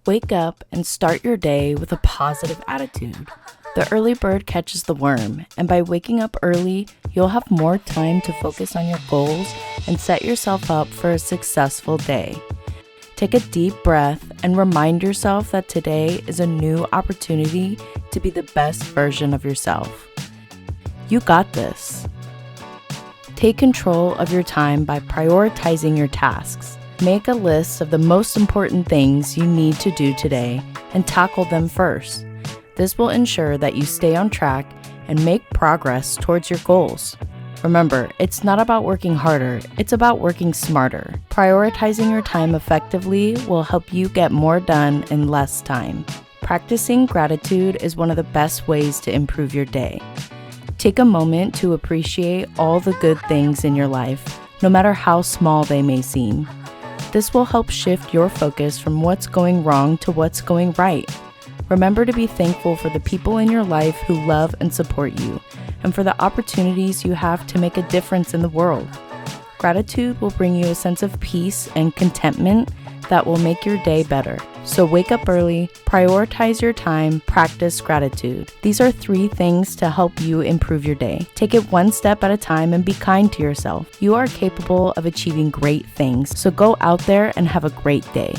Wake up and start your day with a positive attitude. The early bird catches the worm, and by waking up early, you'll have more time to focus on your goals and set yourself up for a successful day. Take a deep breath and remind yourself that today is a new opportunity to be the best version of yourself. You got this. Take control of your time by prioritizing your tasks. Make a list of the most important things you need to do today and tackle them first. This will ensure that you stay on track and make progress towards your goals. Remember, it's not about working harder, it's about working smarter. Prioritizing your time effectively will help you get more done in less time. Practicing gratitude is one of the best ways to improve your day. Take a moment to appreciate all the good things in your life, no matter how small they may seem. This will help shift your focus from what's going wrong to what's going right. Remember to be thankful for the people in your life who love and support you, and for the opportunities you have to make a difference in the world. Gratitude will bring you a sense of peace and contentment that will make your day better. So wake up early, prioritize your time, practice gratitude. These are 3 things to help you improve your day. Take it one step at a time and be kind to yourself. You are capable of achieving great things, so go out there and have a great day.